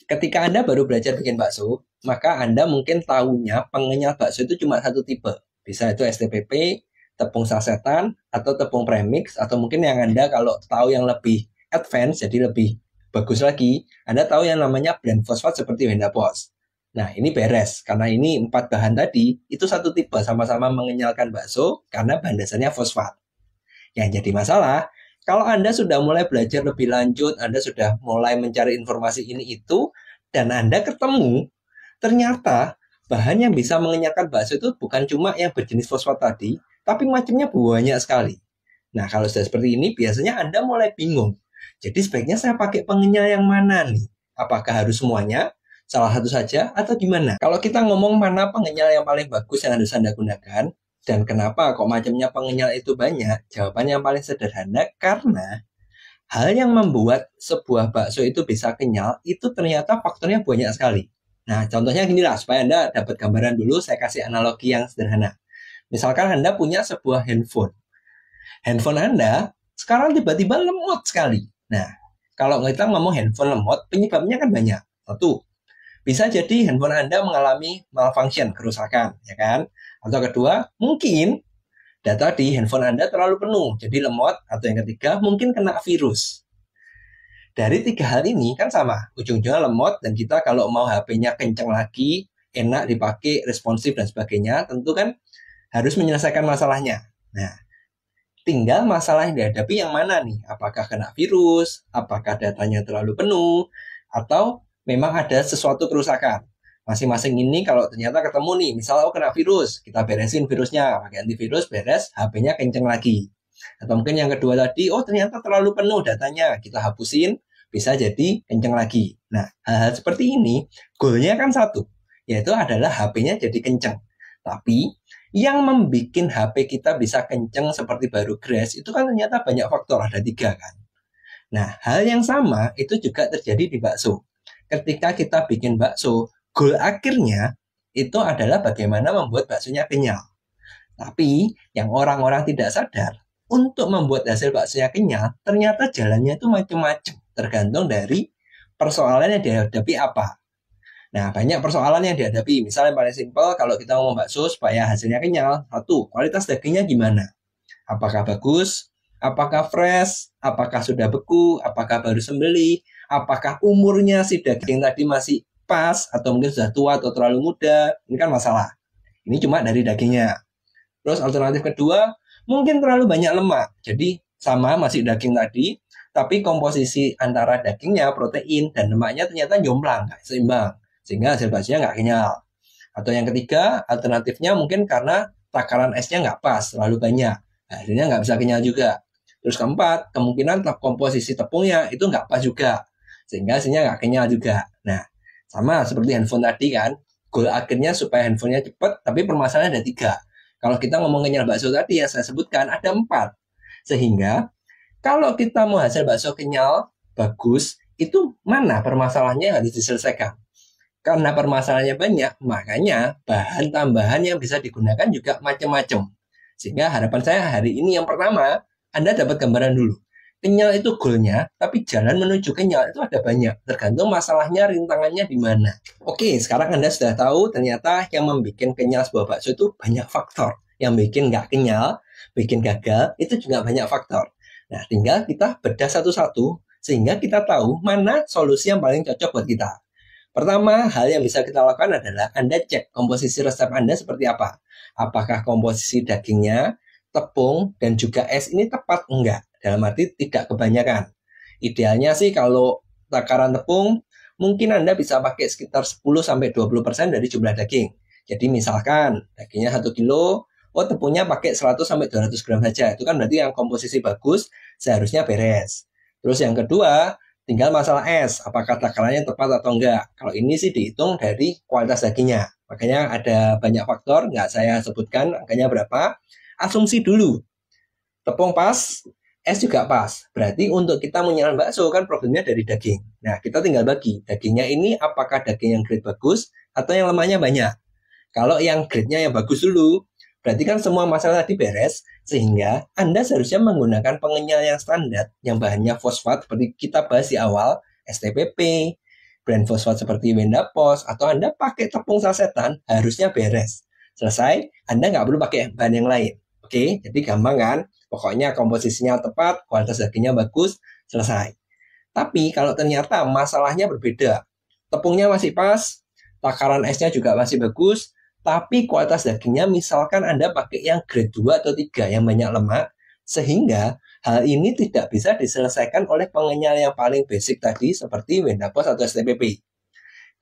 Ketika Anda baru belajar bikin bakso, maka Anda mungkin tahunya pengenyal bakso itu cuma satu tipe. Bisa itu STPP, tepung sasetan, atau tepung premix, atau mungkin yang Anda kalau tahu yang lebih advance, jadi lebih bagus lagi, Anda tahu yang namanya blend fosfat seperti Wendapos. Nah, ini beres, karena ini 4 bahan tadi, itu satu tipe, sama-sama mengenyalkan bakso, karena bahan dasarnya fosfat. Yang jadi masalah, kalau Anda sudah mulai belajar lebih lanjut, Anda sudah mulai mencari informasi ini itu, dan Anda ketemu, ternyata bahan yang bisa mengenyalkan bakso itu bukan cuma yang berjenis fosfat tadi, tapi macamnya banyak sekali. Nah, kalau sudah seperti ini, biasanya Anda mulai bingung. Jadi sebaiknya saya pakai pengenyal yang mana nih? Apakah harus semuanya? Salah satu saja? Atau gimana? Kalau kita ngomong mana pengenyal yang paling bagus yang harus Anda gunakan, dan kenapa kok macamnya pengenyal itu banyak? Jawabannya yang paling sederhana, karena hal yang membuat sebuah bakso itu bisa kenyal, itu ternyata faktornya banyak sekali. Nah, contohnya gini lah, supaya Anda dapat gambaran dulu, saya kasih analogi yang sederhana. Misalkan Anda punya sebuah handphone. Handphone Anda sekarang tiba-tiba lemot sekali. Nah, kalau kita ngomong handphone lemot, penyebabnya kan banyak. Satu, bisa jadi handphone Anda mengalami malfunction, kerusakan, ya kan? Atau kedua, mungkin data di handphone Anda terlalu penuh, jadi lemot. Atau yang ketiga, mungkin kena virus. Dari 3 hal ini kan sama, ujung-ujungnya lemot, dan kita kalau mau HP-nya kenceng lagi, enak dipakai, responsif dan sebagainya, tentu kan harus menyelesaikan masalahnya. Nah, tinggal masalah yang dihadapi yang mana nih? Apakah kena virus, apakah datanya terlalu penuh, atau memang ada sesuatu kerusakan. Masing-masing ini kalau ternyata ketemu nih, misalnya kena virus, kita beresin virusnya, pakai antivirus, beres, HP-nya kenceng lagi. Atau mungkin yang kedua tadi, ternyata terlalu penuh datanya, kita hapusin, bisa jadi kenceng lagi. Nah, hal-hal seperti ini, goalnya kan satu, yaitu adalah HP-nya jadi kenceng. Tapi, yang membuat HP kita bisa kenceng seperti baru crash, itu kan ternyata banyak faktor, ada 3 kan. Nah, hal yang sama itu juga terjadi di bakso. Ketika kita bikin bakso, goal akhirnya itu adalah bagaimana membuat baksonya kenyal. Tapi yang orang-orang tidak sadar, untuk membuat hasil baksonya kenyal, ternyata jalannya itu macam-macam, tergantung dari persoalan yang dihadapi apa. Nah, banyak persoalan yang dihadapi. Misalnya yang paling simpel, kalau kita mau bakso supaya hasilnya kenyal, satu, kualitas dagingnya gimana? Apakah bagus? Apakah fresh? Apakah sudah beku? Apakah baru sembelih? Apakah umurnya si daging tadi masih pas? Atau mungkin sudah tua atau terlalu muda? Ini kan masalah. Ini cuma dari dagingnya. Terus alternatif kedua, mungkin terlalu banyak lemak. Jadi sama masih daging tadi, tapi komposisi antara dagingnya, protein, dan lemaknya ternyata jomplang, nggak seimbang. Sehingga hasil baksonya nggak kenyal. Atau yang ketiga, alternatifnya mungkin karena takaran esnya nggak pas, terlalu banyak. Hasilnya nggak bisa kenyal juga. Terus keempat, kemungkinan komposisi tepungnya itu nggak pas juga. Sehingga hasilnya nggak kenyal juga. Nah, sama seperti handphone tadi kan, goal akhirnya supaya handphonenya cepat, tapi permasalahannya ada 3. Kalau kita ngomong kenyal bakso tadi yang saya sebutkan, ada 4. Sehingga, kalau kita mau hasil bakso kenyal, bagus, itu mana permasalahannya yang harus diselesaikan? Karena permasalahannya banyak, makanya bahan tambahan yang bisa digunakan juga macam-macam. Sehingga harapan saya hari ini yang pertama, Anda dapat gambaran dulu. Kenyal itu goalnya, tapi jalan menuju kenyal itu ada banyak. Tergantung masalahnya, rintangannya di mana. Oke, sekarang Anda sudah tahu ternyata yang membuat kenyal sebuah bakso itu banyak faktor. Yang bikin nggak kenyal, bikin gagal, itu juga banyak faktor. Nah, tinggal kita bedah satu-satu, sehingga kita tahu mana solusi yang paling cocok buat kita. Pertama, hal yang bisa kita lakukan adalah Anda cek komposisi resep Anda seperti apa. Apakah komposisi dagingnya, tepung, dan juga es ini tepat? Enggak. Dalam arti tidak kebanyakan. Idealnya sih kalau takaran tepung, mungkin Anda bisa pakai sekitar 10-20% dari jumlah daging. Jadi misalkan dagingnya 1 kilo, tepungnya pakai 100-200 gram saja. Itu kan berarti yang komposisi bagus, seharusnya beres. Terus yang kedua, tinggal masalah es, apakah takarannya tepat atau enggak. Kalau ini sih dihitung dari kualitas dagingnya. Makanya ada banyak faktor, nggak saya sebutkan angkanya berapa. Asumsi dulu, tepung pas, es juga pas. Berarti untuk kita menyajikan bakso kan problemnya dari daging. Nah, kita tinggal bagi. Dagingnya ini apakah daging yang grade bagus atau yang lemaknya banyak. Kalau yang grade-nya yang bagus dulu, berarti kan semua masalah tadi beres. Sehingga Anda seharusnya menggunakan pengenyal yang standar, yang bahannya fosfat, seperti kita bahas di awal, STPP, brand fosfat seperti Wendapos, atau Anda pakai tepung sasetan, harusnya beres. Selesai, Anda nggak perlu pakai bahan yang lain. Oke, jadi gampang kan? Pokoknya komposisinya tepat, kualitas dagingnya bagus, selesai. Tapi kalau ternyata masalahnya berbeda, tepungnya masih pas, takaran esnya juga masih bagus, tapi kualitas dagingnya misalkan Anda pakai yang grade 2 atau 3 yang banyak lemak, sehingga hal ini tidak bisa diselesaikan oleh pengenyal yang paling basic tadi seperti Wendapos atau STPP.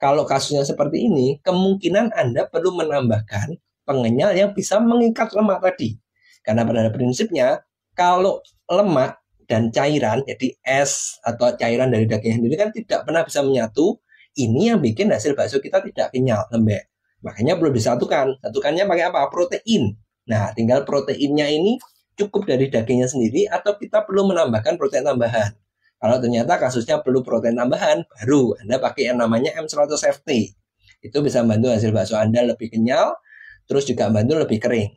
Kalau kasusnya seperti ini, kemungkinan Anda perlu menambahkan pengenyal yang bisa mengikat lemak tadi. Karena pada prinsipnya, kalau lemak dan cairan, jadi es atau cairan dari daging sendiri kan tidak pernah bisa menyatu. Ini yang bikin hasil bakso kita tidak kenyal, lembek. Makanya perlu disatukan. Satukannya pakai apa? Protein. Nah, tinggal proteinnya ini cukup dari dagingnya sendiri atau kita perlu menambahkan protein tambahan. Kalau ternyata kasusnya perlu protein tambahan, baru Anda pakai yang namanya M100FT. Itu bisa membantu hasil bakso Anda lebih kenyal, terus juga membantu lebih kering.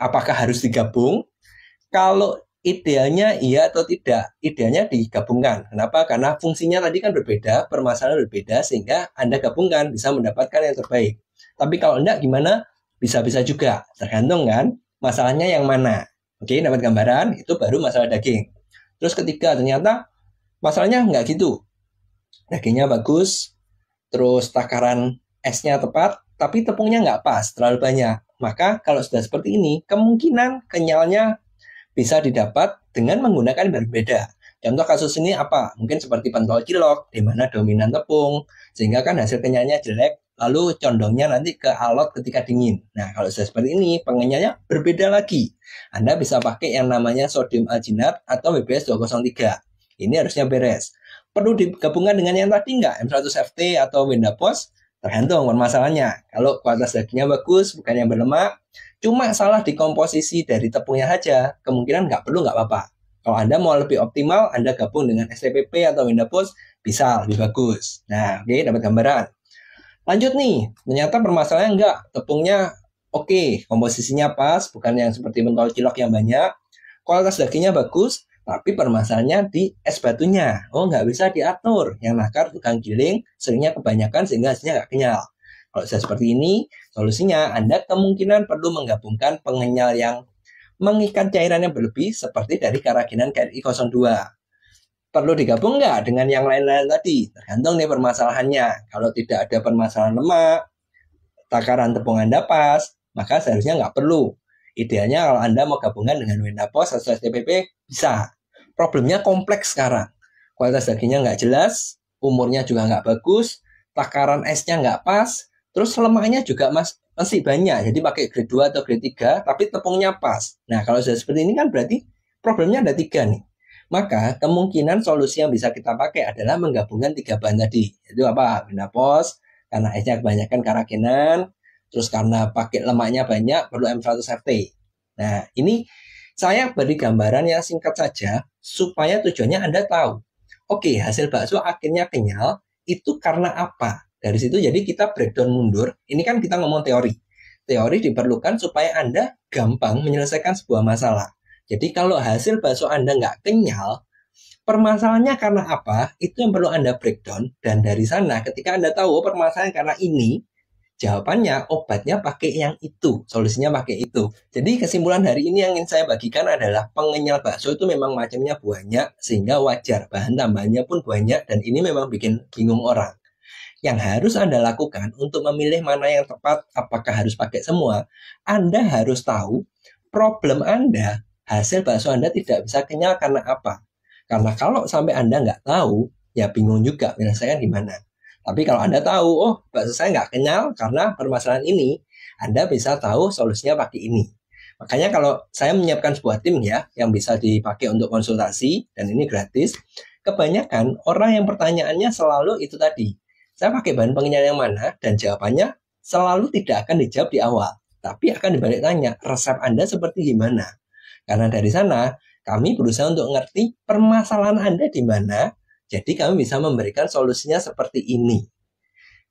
Apakah harus digabung? Kalau idealnya iya atau tidak? Idealnya digabungkan. Kenapa? Karena fungsinya tadi kan berbeda, permasalahan berbeda, sehingga Anda gabungkan bisa mendapatkan yang terbaik. Tapi kalau enggak gimana? Bisa-bisa juga. Tergantung kan masalahnya yang mana. Oke, dapat gambaran? Itu baru masalah daging. Terus ketiga, ternyata masalahnya enggak gitu. Dagingnya bagus, terus takaran esnya tepat, tapi tepungnya enggak pas, terlalu banyak. Maka kalau sudah seperti ini, kemungkinan kenyalnya bisa didapat dengan menggunakan berbeda. Contoh kasus ini apa? Mungkin seperti pentol cilok, di mana dominan tepung, sehingga kan hasil kenyalnya jelek, lalu condongnya nanti ke alot ketika dingin. Nah, kalau sudah seperti ini, pengenyalnya berbeda lagi. Anda bisa pakai yang namanya sodium alginat atau WBS 203. Ini harusnya beres. Perlu digabungkan dengan yang tadi nggak? M100FT atau Wendapos? Tergantung permasalahannya. Kalau kualitas dagingnya bagus, bukan yang berlemak, cuma salah di komposisi dari tepungnya saja, kemungkinan nggak perlu, nggak apa-apa. Kalau Anda mau lebih optimal, Anda gabung dengan STPP atau Wendapos, bisa lebih bagus. Nah, oke, dapat gambaran. Lanjut nih, ternyata permasalahannya enggak. Tepungnya oke, komposisinya pas, bukan yang seperti pentol cilok yang banyak. Kualitas dagingnya bagus, tapi permasalahannya di es batunya. Oh, nggak bisa diatur. Yang nakar tukang giling, seringnya kebanyakan sehingga hasilnya nggak kenyal. Kalau sudah seperti ini, solusinya Anda kemungkinan perlu menggabungkan pengenyal yang mengikat cairan yang berlebih seperti dari keraginan KRI 02. Perlu digabung nggak dengan yang lain-lain tadi? Tergantung nih permasalahannya. Kalau tidak ada permasalahan lemak, takaran tepung Anda pas, maka seharusnya nggak perlu. Idealnya kalau Anda mau gabungan dengan Wendapos atau STPP, bisa. Problemnya kompleks sekarang. Kualitas dagingnya nggak jelas, umurnya juga nggak bagus, takaran esnya nggak pas, terus lemaknya juga masih banyak. Jadi pakai grade 2 atau grade 3, tapi tepungnya pas. Nah, kalau sudah seperti ini kan berarti problemnya ada 3 nih. Maka kemungkinan solusi yang bisa kita pakai adalah menggabungkan 3 bahan tadi. Itu apa? Wendapos, karena esnya kebanyakan keraginan, terus karena pakai lemaknya banyak, perlu M100FT. Nah, ini saya beri gambaran yang singkat saja, supaya tujuannya Anda tahu. Oke, hasil bakso akhirnya kenyal, itu karena apa? Dari situ jadi kita breakdown mundur. Ini kan kita ngomong teori. Teori diperlukan supaya Anda gampang menyelesaikan sebuah masalah. Jadi kalau hasil bakso Anda nggak kenyal, permasalahannya karena apa? Itu yang perlu Anda breakdown. Dan dari sana ketika Anda tahu permasalahan karena ini, jawabannya obatnya pakai yang itu, solusinya pakai itu. Jadi kesimpulan hari ini yang ingin saya bagikan adalah pengenyal bakso itu memang macamnya banyak, sehingga wajar bahan tambahannya pun banyak, dan ini memang bikin bingung orang. Yang harus Anda lakukan untuk memilih mana yang tepat, apakah harus pakai semua, Anda harus tahu problem Anda, hasil bakso Anda tidak bisa kenyal karena apa. Karena kalau sampai Anda nggak tahu, ya bingung juga menyelesaikan gimana. Tapi kalau Anda tahu, oh bakso saya nggak kenyal karena permasalahan ini, Anda bisa tahu solusinya pakai ini. Makanya kalau saya menyiapkan sebuah tim ya, yang bisa dipakai untuk konsultasi, dan ini gratis, kebanyakan orang yang pertanyaannya selalu itu tadi. Saya pakai bahan pengenyal yang mana? Dan jawabannya selalu tidak akan dijawab di awal. Tapi akan dibalik tanya, resep Anda seperti gimana? Karena dari sana, kami berusaha untuk mengerti permasalahan Anda di mana, jadi kami bisa memberikan solusinya seperti ini.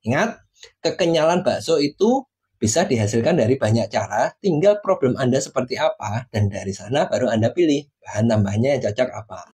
Ingat, kekenyalan bakso itu bisa dihasilkan dari banyak cara, tinggal problem Anda seperti apa, dan dari sana baru Anda pilih bahan tambahannya yang cocok apa.